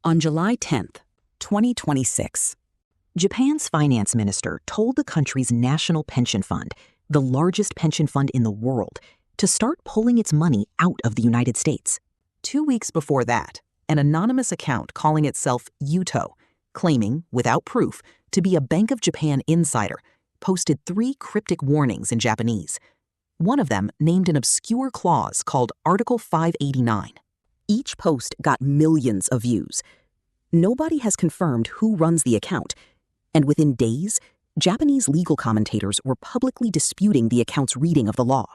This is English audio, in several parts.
On July 10th, 2026, Japan's finance minister told the country's national pension fund, the largest pension fund in the world, to start pulling its money out of the United States. 2 weeks before that, an anonymous account calling itself Yuto, claiming, without proof, to be a Bank of Japan insider, posted 3 cryptic warnings in Japanese. One of them named an obscure clause called Article 589. Each post got millions of views. Nobody has confirmed who runs the account, and within days, Japanese legal commentators were publicly disputing the account's reading of the law.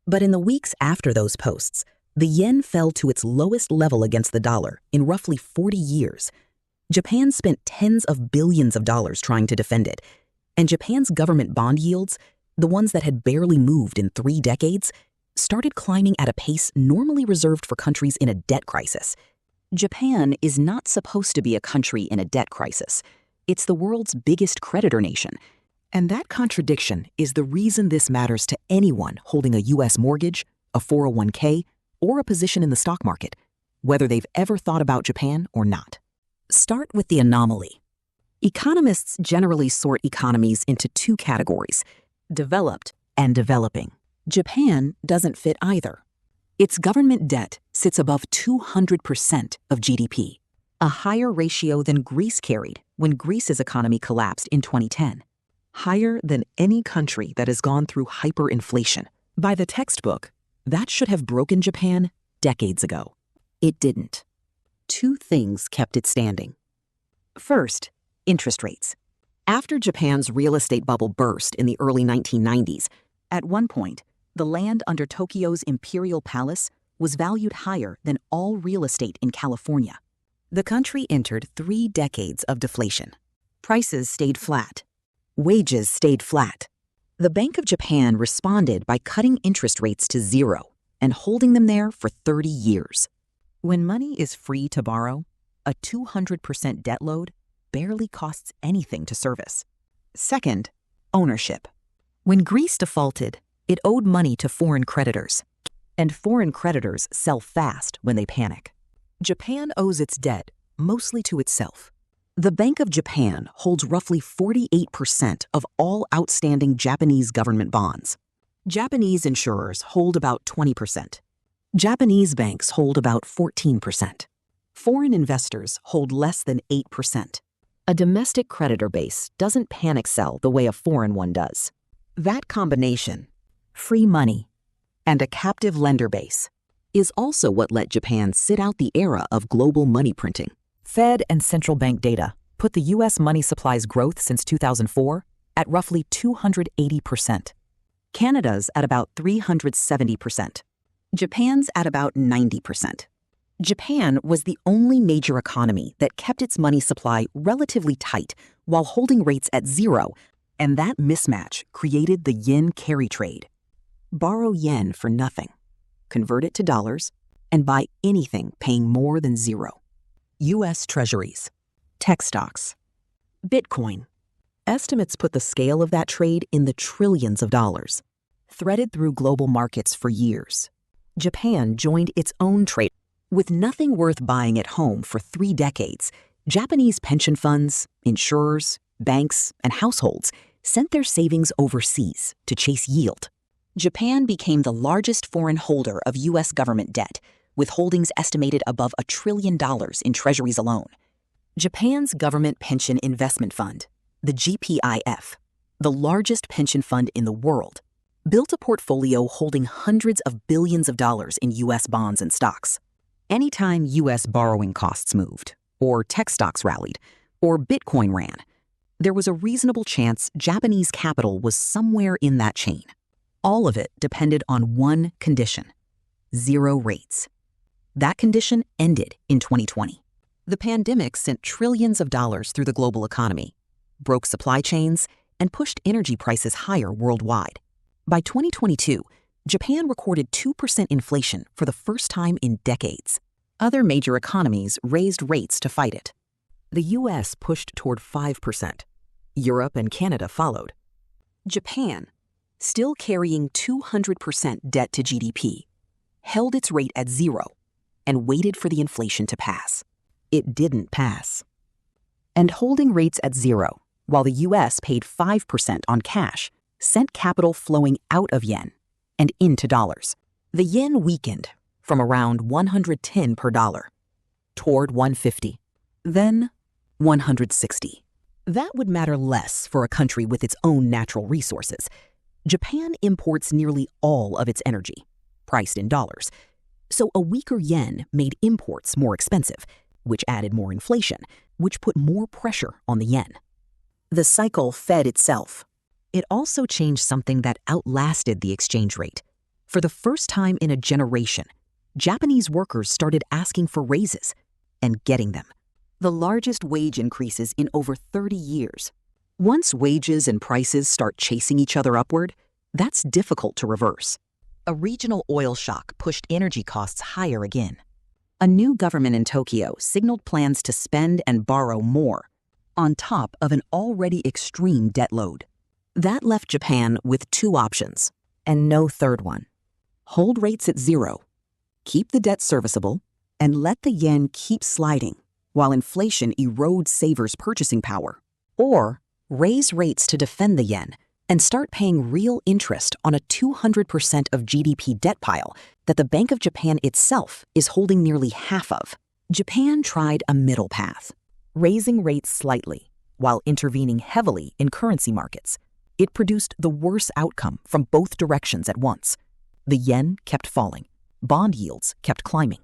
But in the weeks after those posts, the yen fell to its lowest level against the dollar in roughly 40 years. Japan spent tens of billions of dollars trying to defend it, and Japan's government bond yields, the ones that had barely moved in 3 decades, started climbing at a pace normally reserved for countries in a debt crisis. Japan is not supposed to be a country in a debt crisis. It's the world's biggest creditor nation. And that contradiction is the reason this matters to anyone holding a U.S. mortgage, a 401k, or a position in the stock market, whether they've ever thought about Japan or not. Start with the anomaly. Economists generally sort economies into 2 categories: developed and developing. Japan doesn't fit either. Its government debt sits above 200% of GDP, a higher ratio than Greece carried when Greece's economy collapsed in 2010. Higher than any country that has gone through hyperinflation. By the textbook, that should have broken Japan decades ago. It didn't. 2 things kept it standing. First, interest rates. After Japan's real estate bubble burst in the early 1990s, at one point, the land under Tokyo's Imperial Palace was valued higher than all real estate in California. The country entered 3 decades of deflation. Prices stayed flat. Wages stayed flat. The Bank of Japan responded by cutting interest rates to 0 and holding them there for 30 years. When money is free to borrow, a 200% debt load barely costs anything to service. Second, ownership. When Greece defaulted, it owed money to foreign creditors, and foreign creditors sell fast when they panic. Japan owes its debt mostly to itself. The Bank of Japan holds roughly 48% of all outstanding Japanese government bonds. Japanese insurers hold about 20%. Japanese banks hold about 14%. Foreign investors hold less than 8%. A domestic creditor base doesn't panic sell the way a foreign one does. That combination, free money, and a captive lender base, is also what let Japan sit out the era of global money printing. Fed and central bank data put the U.S. money supply's growth since 2004 at roughly 280%. Canada's at about 370%. Japan's at about 90%. Japan was the only major economy that kept its money supply relatively tight while holding rates at 0, and that mismatch created the yen carry trade. Borrow yen for nothing, convert it to dollars, and buy anything paying more than 0. U.S. Treasuries, tech stocks, Bitcoin. Estimates put the scale of that trade in the trillions of dollars, threaded through global markets for years. Japan joined its own trade. With nothing worth buying at home for 3 decades, Japanese pension funds, insurers, banks, and households sent their savings overseas to chase yield. Japan became the largest foreign holder of U.S. government debt, with holdings estimated above $1 trillion in treasuries alone. Japan's Government Pension Investment Fund, the GPIF, the largest pension fund in the world, built a portfolio holding hundreds of billions of dollars in U.S. bonds and stocks. Anytime U.S. borrowing costs moved, or tech stocks rallied, or Bitcoin ran, there was a reasonable chance Japanese capital was somewhere in that chain. All of it depended on one condition: 0 rates. That condition ended in 2020. The pandemic sent trillions of dollars through the global economy, broke supply chains, and pushed energy prices higher worldwide. By 2022, Japan recorded 2% inflation for the first time in decades. Other major economies raised rates to fight it. The U.S. pushed toward 5%. Europe and Canada followed. Japan, still carrying 200% debt to GDP, held its rate at 0 and waited for the inflation to pass. it didn't pass. And holding rates at zero, while the US paid 5% on cash, sent capital flowing out of yen and into dollars. The yen weakened from around 110 per dollar toward 150, then 160. That would matter less for a country with its own natural resources. Japan imports nearly all of its energy, priced in dollars. So a weaker yen made imports more expensive, which added more inflation, which put more pressure on the yen. The cycle fed itself. It also changed something that outlasted the exchange rate. For the first time in a generation, Japanese workers started asking for raises and getting them. The largest wage increases in over 30 years. Once wages and prices start chasing each other upward, that's difficult to reverse. A regional oil shock pushed energy costs higher again. A new government in Tokyo signaled plans to spend and borrow more, on top of an already extreme debt load. That left Japan with two options, and no third one. Hold rates at zero, keep the debt serviceable, and let the yen keep sliding while inflation erodes savers' purchasing power. Or raise rates to defend the yen and start paying real interest on a 200% of GDP debt pile that the Bank of Japan itself is holding nearly half of. Japan tried a middle path, raising rates slightly while intervening heavily in currency markets. It produced the worst outcome from both directions at once. The yen kept falling. Bond yields kept climbing.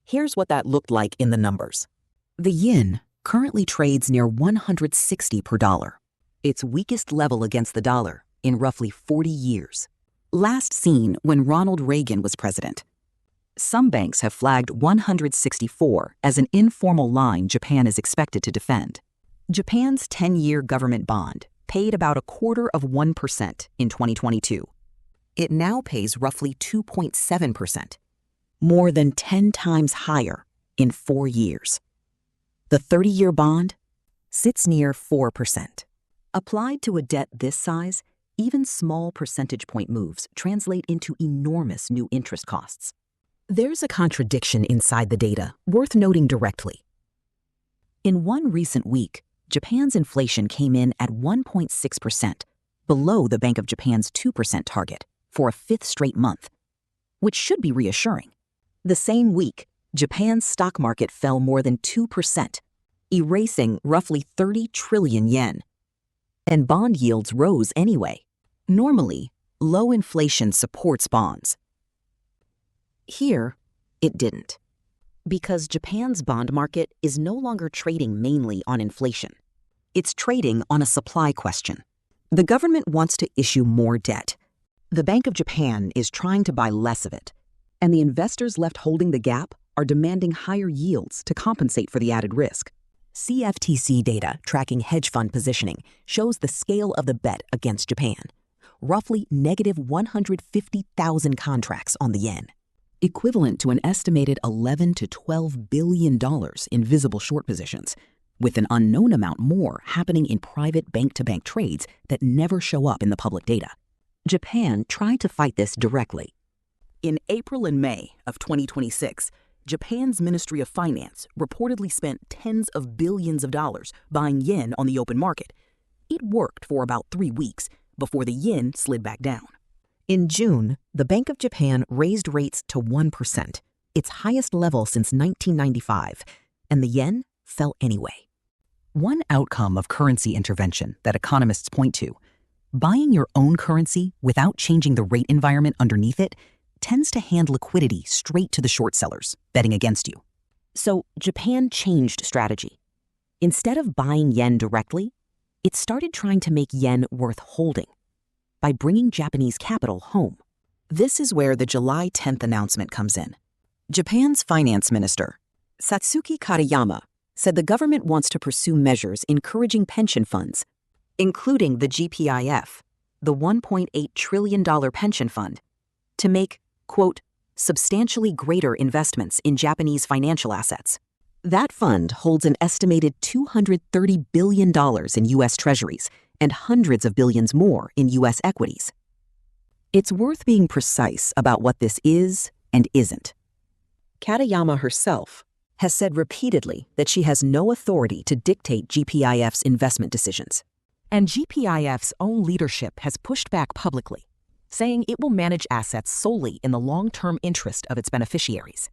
Here's what that looked like in the numbers. The yen currently trades near 160 per dollar, its weakest level against the dollar in roughly 40 years. Last seen when Ronald Reagan was president. Some banks have flagged 164 as an informal line Japan is expected to defend. Japan's 10-year government bond paid about 0.25% in 2022. It now pays roughly 2.7%, more than 10 times higher in 4 years. The 30-year bond sits near 4%. Applied to a debt this size, even small percentage point moves translate into enormous new interest costs. There's a contradiction inside the data worth noting directly. In one recent week, Japan's inflation came in at 1.6%, below the Bank of Japan's 2% target for a fifth straight month, which should be reassuring. The same week, Japan's stock market fell more than 2%, erasing roughly 30 trillion yen. And bond yields rose anyway. Normally, low inflation supports bonds. Here, it didn't. Because Japan's bond market is no longer trading mainly on inflation. It's trading on a supply question. The government wants to issue more debt. The Bank of Japan is trying to buy less of it, and the investors left holding the gap are demanding higher yields to compensate for the added risk. CFTC data tracking hedge fund positioning shows the scale of the bet against Japan. Roughly negative 150,000 contracts on the yen, equivalent to an estimated $11 to $12 billion in visible short positions, with an unknown amount more happening in private bank-to-bank trades that never show up in the public data. Japan tried to fight this directly. In April and May of 2026, Japan's Ministry of Finance reportedly spent tens of billions of dollars buying yen on the open market. It worked for about 3 weeks before the yen slid back down. In June, the Bank of Japan raised rates to 1%, its highest level since 1995, and the yen fell anyway. One outcome of currency intervention that economists point to, buying your own currency without changing the rate environment underneath it, tends to hand liquidity straight to the short sellers, betting against you. So Japan changed strategy. Instead of buying yen directly, it started trying to make yen worth holding by bringing Japanese capital home. This is where the July 10th announcement comes in. Japan's finance minister, Satsuki Katayama, said the government wants to pursue measures encouraging pension funds, including the GPIF, the $1.8 trillion pension fund, to make, quote, substantially greater investments in Japanese financial assets. That fund holds an estimated $230 billion in U.S. treasuries and hundreds of billions more in U.S. equities. It's worth being precise about what this is and isn't. Katayama herself has said repeatedly that she has no authority to dictate GPIF's investment decisions. And GPIF's own leadership has pushed back publicly, saying it will manage assets solely in the long-term interest of its beneficiaries.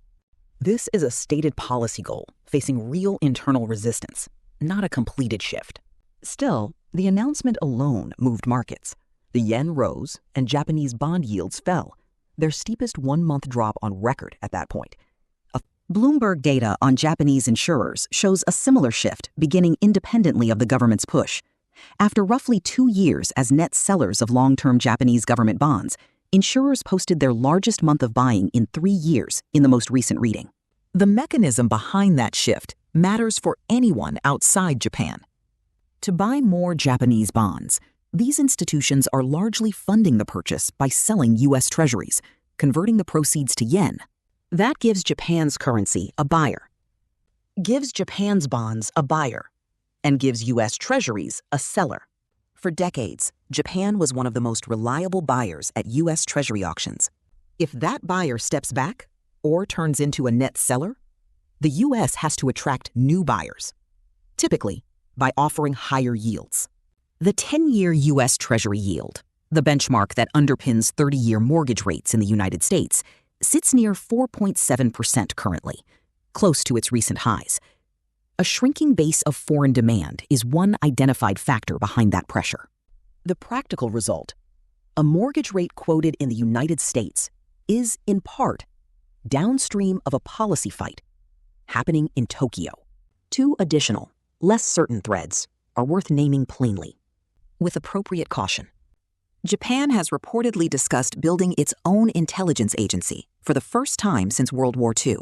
This is a stated policy goal facing real internal resistance, not a completed shift. Still, the announcement alone moved markets. The yen rose and Japanese bond yields fell, their steepest one-month drop on record at that point. Bloomberg data on Japanese insurers shows a similar shift beginning independently of the government's push. After roughly 2 years as net sellers of long-term Japanese government bonds, insurers posted their largest month of buying in 3 years in the most recent reading. The mechanism behind that shift matters for anyone outside Japan. To buy more Japanese bonds, these institutions are largely funding the purchase by selling U.S. treasuries, converting the proceeds to yen. That gives Japan's currency a buyer, gives Japan's bonds a buyer, and gives U.S. treasuries a seller. For decades, Japan was one of the most reliable buyers at U.S. treasury auctions. If that buyer steps back or turns into a net seller, the U.S. has to attract new buyers, typically by offering higher yields. The 10-year U.S. Treasury yield, the benchmark that underpins 30-year mortgage rates in the United States, sits near 4.7% currently, close to its recent highs. A shrinking base of foreign demand is one identified factor behind that pressure. The practical result, a mortgage rate quoted in the United States, is, in part, downstream of a policy fight happening in Tokyo. 2 additional, less certain threads are worth naming plainly, with appropriate caution. Japan has reportedly discussed building its own intelligence agency for the first time since World War II.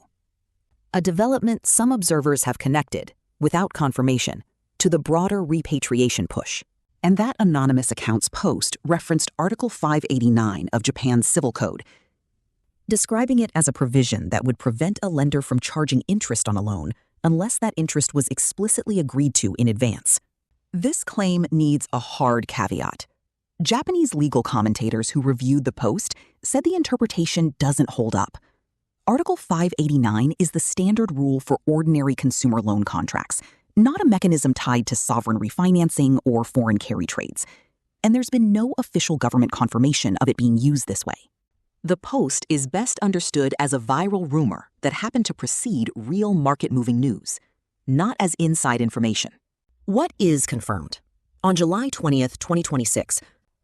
A development some observers have connected, without confirmation, to the broader repatriation push. And that anonymous account's post referenced Article 589 of Japan's Civil Code, describing it as a provision that would prevent a lender from charging interest on a loan unless that interest was explicitly agreed to in advance. This claim needs a hard caveat. Japanese legal commentators who reviewed the post said the interpretation doesn't hold up. Article 589 is the standard rule for ordinary consumer loan contracts, not a mechanism tied to sovereign refinancing or foreign carry trades. And there's been no official government confirmation of it being used this way. The post is best understood as a viral rumor that happened to precede real market-moving news, not as inside information. What is confirmed? On July 20th, 2026,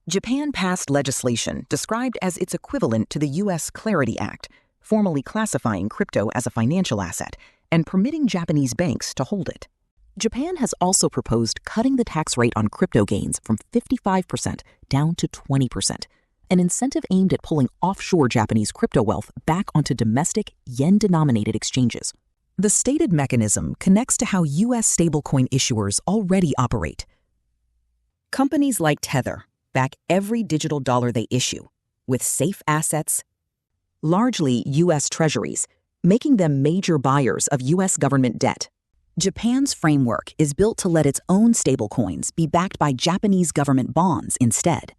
Japan passed legislation described as its equivalent to the U.S. Clarity Act, formally classifying crypto as a financial asset and permitting Japanese banks to hold it. Japan has also proposed cutting the tax rate on crypto gains from 55% down to 20%, an incentive aimed at pulling offshore Japanese crypto wealth back onto domestic yen-denominated exchanges. The stated mechanism connects to how U.S. stablecoin issuers already operate. Companies like Tether back every digital dollar they issue with safe assets, largely U.S. treasuries, making them major buyers of U.S. government debt. Japan's framework is built to let its own stablecoins be backed by Japanese government bonds instead,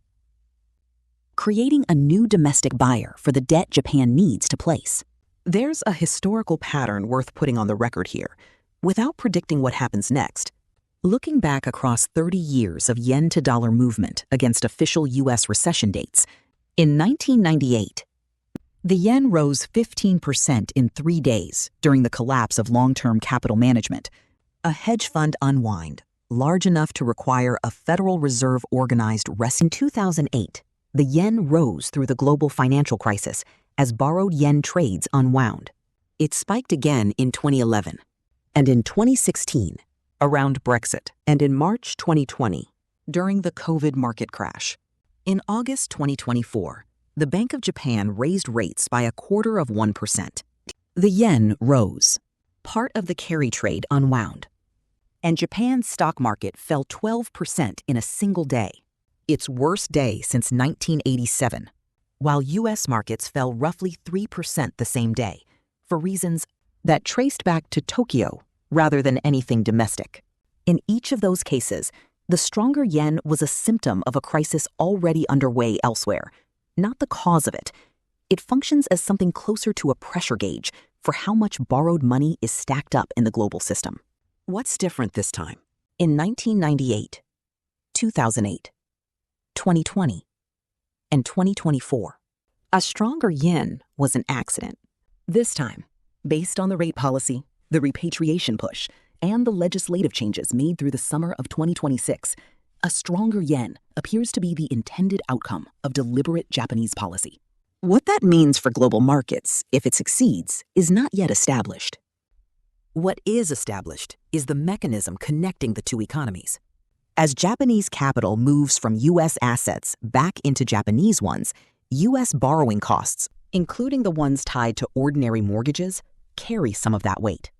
creating a new domestic buyer for the debt Japan needs to place. There's a historical pattern worth putting on the record here, without predicting what happens next. Looking back across 30 years of yen-to-dollar movement against official U.S. recession dates, in 1998, the yen rose 15% in 3 days during the collapse of long-term capital management, a hedge fund unwind large enough to require a Federal Reserve organized In 2008, the yen rose through the global financial crisis as borrowed yen trades unwound. It spiked again in 2011, and in 2016, around Brexit, and in March 2020, during the COVID market crash. In August 2024, the Bank of Japan raised rates by 0.25%. The yen rose. Part of the carry trade unwound. And Japan's stock market fell 12% in a single day, its worst day since 1987, while U.S. markets fell roughly 3% the same day, for reasons that traced back to Tokyo rather than anything domestic. In each of those cases, the stronger yen was a symptom of a crisis already underway elsewhere, not the cause of it. It functions as something closer to a pressure gauge, for how much borrowed money is stacked up in the global system. What's different this time? In 1998, 2008, 2020, and 2024, a stronger yen was an accident. This time, based on the rate policy, the repatriation push, and the legislative changes made through the summer of 2026, a stronger yen appears to be the intended outcome of deliberate Japanese policy. What that means for global markets, if it succeeds, is not yet established. What is established is the mechanism connecting the two economies. As Japanese capital moves from U.S. assets back into Japanese ones, U.S. borrowing costs, including the ones tied to ordinary mortgages, carry some of that weight.